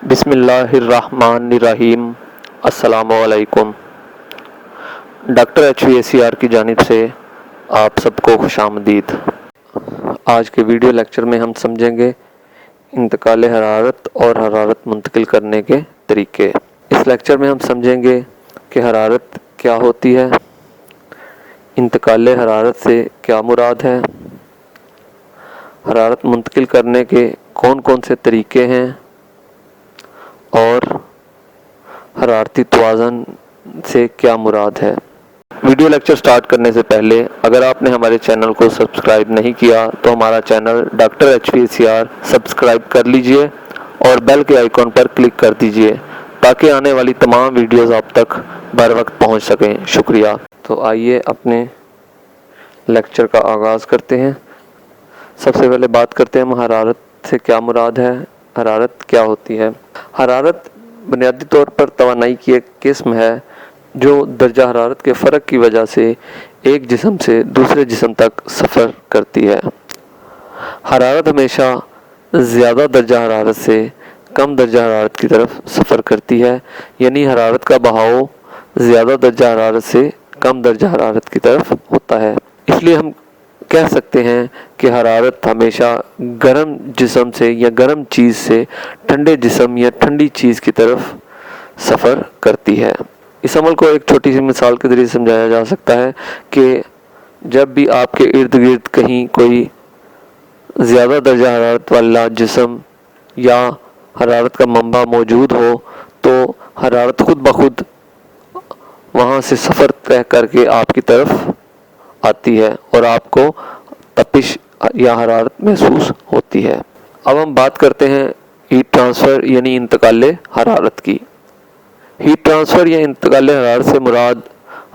بسم اللہ الرحمن الرحیم۔ السلام علیکم۔ ڈاکٹر HVACR کی جانب سے آپ سب کو خوش آمدید۔ آج کے ویڈیو لیکچر میں ہم سمجھیں گے انتقال حرارت اور حرارت منتقل کرنے کے طریقے۔ اس لیکچر میں ہم سمجھیں گے کہ حرارت کیا ہوتی ہے، انتقال حرارت سے کیا مراد ہے، حرارت منتقل کرنے کے کون کون سے طریقے ہیں، اور حرارتی توازن سے کیا مراد ہے۔ ویڈیو لیکچر سٹارٹ کرنے سے پہلے اگر آپ نے ہمارے چینل کو سبسکرائب نہیں کیا تو ہمارا چینل ڈاکٹر HVACR سبسکرائب کر لیجئے اور بیل کے آئیکن پر کلک کر دیجئے تاکہ آنے والی تمام ویڈیوز آپ تک بر وقت پہنچ سکیں۔ شکریہ۔ تو آئیے اپنے لیکچر کا آغاز کرتے ہیں۔ سب سے پہلے بات کرتے ہیں ہم حرارت سے کیا مراد ہے، حرارت کیا ہوتی ہے۔ حرارت بنیادی طور پر توانائی کی ایک قسم ہے جو درجہ حرارت کے فرق کی وجہ سے ایک جسم سے دوسرے جسم تک سفر کرتی ہے۔ حرارت ہمیشہ زیادہ درجہ حرارت سے کم درجہ حرارت کی طرف سفر کرتی ہے، یعنی حرارت کا بہاؤ زیادہ درجہ حرارت سے کم درجہ حرارت کی طرف ہوتا ہے۔ اس لیے ہم کہہ سکتے ہیں کہ حرارت ہمیشہ گرم جسم سے یا گرم چیز سے ٹھنڈے جسم یا ٹھنڈی چیز کی طرف سفر کرتی ہے۔ اس عمل کو ایک چھوٹی سی مثال کے ذریعے سمجھایا جا سکتا ہے کہ جب بھی آپ کے ارد گرد کہیں کوئی زیادہ درجہ حرارت والا جسم یا حرارت کا منبع موجود ہو تو حرارت خود بخود وہاں سے سفر طے کر کے آپ کی طرف آتی ہے اور آپ کو تپش یا حرارت محسوس ہوتی ہے۔ اب ہم بات کرتے ہیں ہیٹ ٹرانسفر یعنی انتقال حرارت کی۔ ہیٹ ٹرانسفر یا انتقال حرارت سے مراد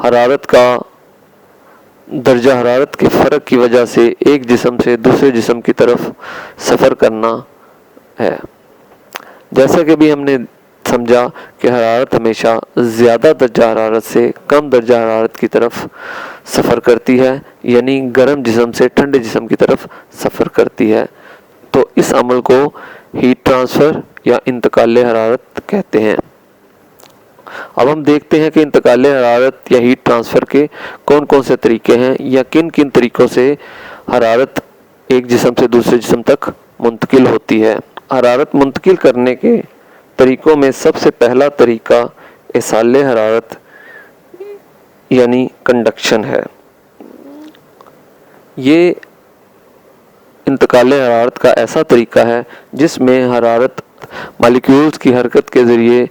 حرارت کا درجہ حرارت کے فرق کی وجہ سے ایک جسم سے دوسرے جسم کی طرف سفر کرنا ہے۔ جیسا کہ بھی ہم نے سمجھا کہ حرارت ہمیشہ زیادہ درجہ حرارت سے کم درجہ حرارت کی طرف سفر کرتی ہے، یعنی گرم جسم سے ٹھنڈے جسم کی طرف سفر کرتی ہے، تو اس عمل کو ہیٹ ٹرانسفر یا انتقال حرارت کہتے ہیں۔ اب ہم دیکھتے ہیں کہ انتقال حرارت یا ہیٹ ٹرانسفر کے کون کون سے طریقے ہیں یا کن کن طریقوں سے حرارت ایک جسم سے دوسرے جسم تک منتقل ہوتی ہے۔ حرارت منتقل کرنے کے طریقوں میں سب سے پہلا طریقہ ایصال حرارت یعنی کنڈکشن ہے۔ یہ انتقال حرارت کا ایسا طریقہ ہے جس میں حرارت مالیکیولز کی حرکت کے ذریعے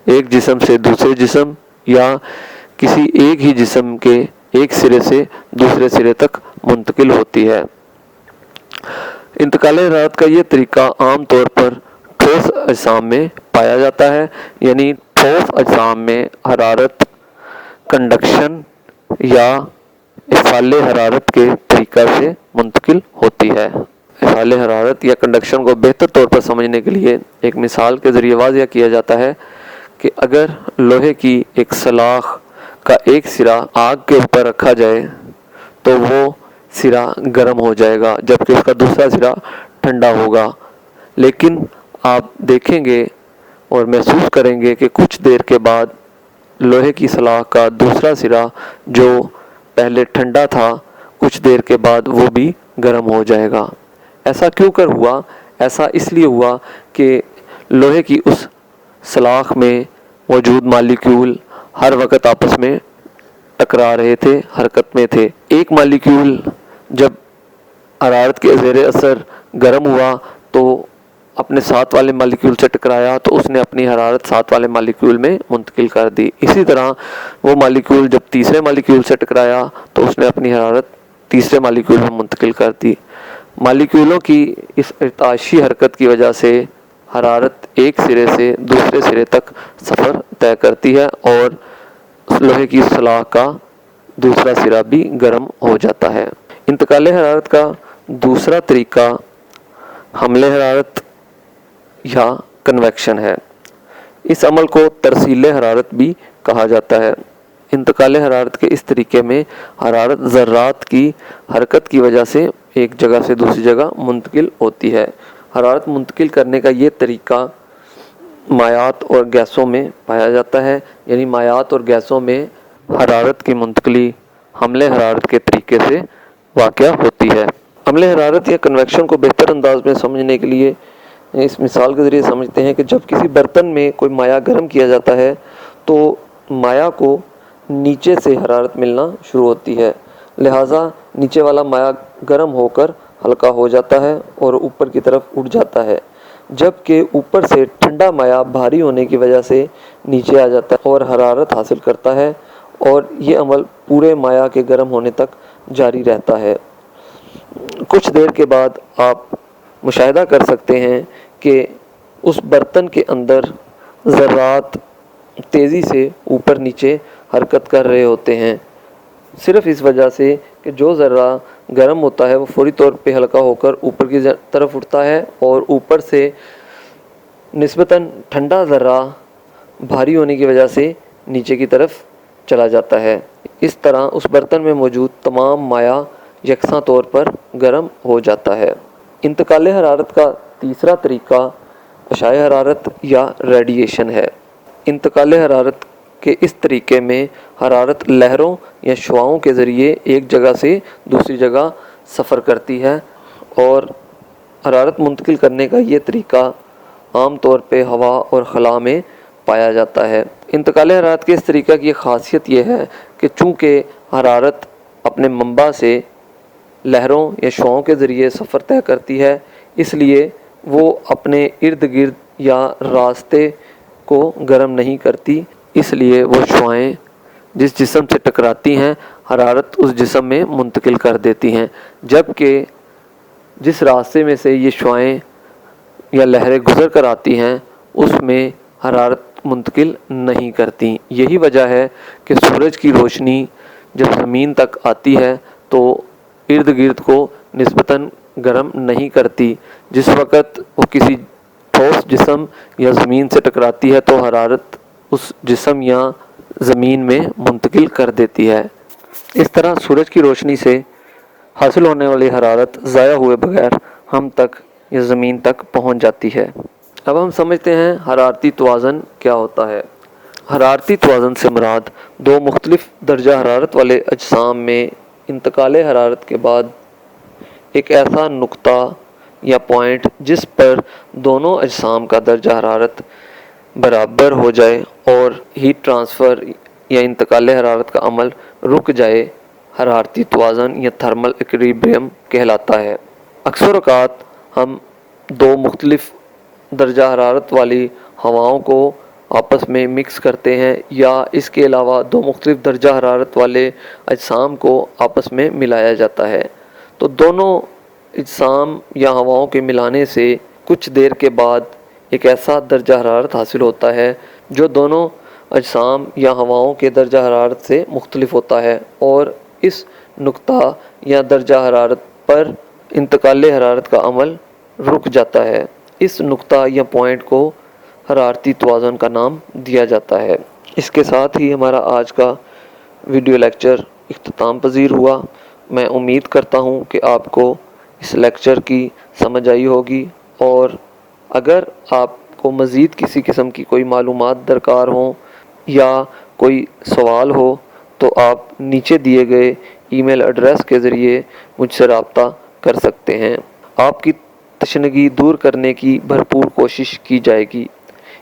ایک جسم سے دوسرے جسم یا کسی ایک ہی جسم کے ایک سرے سے دوسرے سرے تک منتقل ہوتی ہے۔ انتقال حرارت کا یہ طریقہ عام طور پر ٹھوس اجسام میں پایا جاتا ہے، یعنی ٹھوس اجسام میں حرارت کنڈکشن یا ایصال حرارت کے طریقہ سے منتقل ہوتی ہے۔ ایصال حرارت یا کنڈکشن کو بہتر طور پر سمجھنے کے لیے ایک مثال کے ذریعے واضح کیا جاتا ہے کہ اگر لوہے کی ایک سلاخ کا ایک سرا آگ کے اوپر رکھا جائے تو وہ سرا گرم ہو جائے گا جبکہ اس کا دوسرا سرا ٹھنڈا ہوگا، لیکن آپ دیکھیں گے اور محسوس کریں گے کہ کچھ دیر کے بعد لوہے کی سلاخ کا دوسرا سرا جو پہلے ٹھنڈا تھا کچھ دیر کے بعد وہ بھی گرم ہو جائے گا۔ ایسا کیوں کر ہوا؟ ایسا اس لیے ہوا کہ لوہے کی اس سلاخ میں موجود مالیکیول ہر وقت آپس میں ٹکرا رہے تھے، حرکت میں تھے۔ ایک مالیکیول جب حرارت کے زیر اثر گرم ہوا تو اپنے ساتھ والے مالیکیول سے ٹکرایا تو اس نے اپنی حرارت ساتھ والے مالیکیول میں منتقل کر دی۔ اسی طرح وہ مالیکیول جب تیسرے مالیکیول سے ٹکرایا تو اس نے اپنی حرارت تیسرے مالیکیول میں منتقل کر دی۔ مالیکیولوں کی اس ارتعاشی حرکت کی وجہ سے حرارت ایک سرے سے دوسرے سرے تک سفر طے کرتی ہے اور لوہے کی سلاخ کا دوسرا سرا بھی گرم ہو جاتا ہے۔ انتقال حرارت کا دوسرا طریقہ حمل حرارت یا کنویکشن ہے۔ اس عمل کو ترسیل حرارت بھی کہا جاتا ہے۔ انتقال حرارت کے اس طریقے میں حرارت ذرات کی حرکت کی وجہ سے ایک جگہ سے دوسری جگہ منتقل ہوتی ہے۔ حرارت منتقل کرنے کا یہ طریقہ مائعات اور گیسوں میں پایا جاتا ہے، یعنی مائعات اور گیسوں میں حرارت کی منتقلی حملِ حرارت کے طریقے سے واقع ہوتی ہے۔ حملِ حرارت یا کنویکشن کو بہتر انداز میں سمجھنے کے لیے اس مثال کے ذریعے سمجھتے ہیں کہ جب کسی برتن میں کوئی مائع گرم کیا جاتا ہے تو مائع کو نیچے سے حرارت ملنا شروع ہوتی ہے، لہٰذا نیچے والا مائع گرم ہو کر ہلکا ہو جاتا ہے اور اوپر کی طرف اٹھ جاتا ہے، جبکہ اوپر سے ٹھنڈا مائع بھاری ہونے کی وجہ سے نیچے آ جاتا ہے اور حرارت حاصل کرتا ہے، اور یہ عمل پورے مائع کے گرم ہونے تک جاری رہتا ہے۔ کچھ دیر کے بعد آپ مشاہدہ کر سکتے ہیں کہ اس برتن کے اندر ذرات تیزی سے اوپر نیچے حرکت کر رہے ہوتے ہیں، صرف اس وجہ سے کہ جو ذرہ گرم ہوتا ہے وہ فوری طور پہ ہلکا ہو کر اوپر کی طرف اٹھتا ہے اور اوپر سے نسبتاً ٹھنڈا ذرہ بھاری ہونے کی وجہ سے نیچے کی طرف چلا جاتا ہے۔ اس طرح اس برتن میں موجود تمام مائع یکساں طور پر گرم ہو جاتا ہے۔ انتقال حرارت کا تیسرا طریقہ اشعاعِ حرارت یا ریڈیشن ہے۔ انتقال حرارت کے اس طریقے میں حرارت لہروں یا شعاعوں کے ذریعے ایک جگہ سے دوسری جگہ سفر کرتی ہے، اور حرارت منتقل کرنے کا یہ طریقہ عام طور پہ ہوا اور خلا میں پایا جاتا ہے۔ انتقال حرارت کے اس طریقہ کی خاصیت یہ ہے کہ چونکہ حرارت اپنے منبع سے لہروں یا شعاعوں کے ذریعے سفر طے کرتی ہے، اس لیے وہ اپنے ارد گرد یا راستے کو گرم نہیں کرتی، اس لیے وہ شعاعیں جس جسم سے ٹکراتی ہیں حرارت اس جسم میں منتقل کر دیتی ہیں، جبکہ جس راستے میں سے یہ شعاعیں یا لہریں گزر کر آتی ہیں اس میں حرارت منتقل نہیں کرتی۔ یہی وجہ ہے کہ سورج کی روشنی جب زمین تک آتی ہے تو ارد گرد کو نسبتاً گرم نہیں کرتی، جس وقت وہ کسی ٹھوس جسم یا زمین سے ٹکراتی ہے تو حرارت اس جسم یا زمین میں منتقل کر دیتی ہے۔ اس طرح سورج کی روشنی سے حاصل ہونے والی حرارت ضائع ہوئے بغیر ہم تک یا زمین تک پہنچ جاتی ہے۔ اب ہم سمجھتے ہیں حرارتی توازن کیا ہوتا ہے۔ حرارتی توازن سے مراد دو مختلف درجہ حرارت والے اجسام میں انتقال حرارت کے بعد ایک ایسا نقطہ یا پوائنٹ جس پر دونوں اجسام کا درجہ حرارت برابر ہو جائے اور ہیٹ ٹرانسفر یا انتقال حرارت کا عمل رک جائے، حرارتی توازن یا تھرمل ایکویلیبریم کہلاتا ہے۔ اکثر اوقات ہم دو مختلف درجہ حرارت والی ہواؤں کو آپس میں مکس کرتے ہیں یا اس کے علاوہ دو مختلف درجہ حرارت والے اجسام کو آپس میں ملایا جاتا ہے، تو دونوں اجسام یا ہواؤں کے ملانے سے کچھ دیر کے بعد ایک ایسا درجہ حرارت حاصل ہوتا ہے جو دونوں اجسام یا ہواؤں کے درجہ حرارت سے مختلف ہوتا ہے، اور اس نقطہ یا درجہ حرارت پر انتقال حرارت کا عمل رک جاتا ہے۔ اس نقطہ یا پوائنٹ کو حرارتی توازن کا نام دیا جاتا ہے۔ اس کے ساتھ ہی ہمارا آج کا ویڈیو لیکچر اختتام پذیر ہوا۔ میں امید کرتا ہوں کہ آپ کو اس لیکچر کی سمجھ آئی ہوگی، اور اگر آپ کو مزید کسی قسم کی کوئی معلومات درکار ہوں یا کوئی سوال ہو تو آپ نیچے دیے گئے ای میل ایڈریس کے ذریعے مجھ سے رابطہ کر سکتے ہیں۔ آپ کی تشنگی دور کرنے کی بھرپور کوشش کی جائے گی۔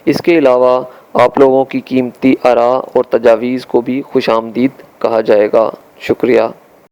اس کے علاوہ آپ لوگوں کی قیمتی آراء اور تجاویز کو بھی خوش آمدید کہا جائے گا۔ شکریہ۔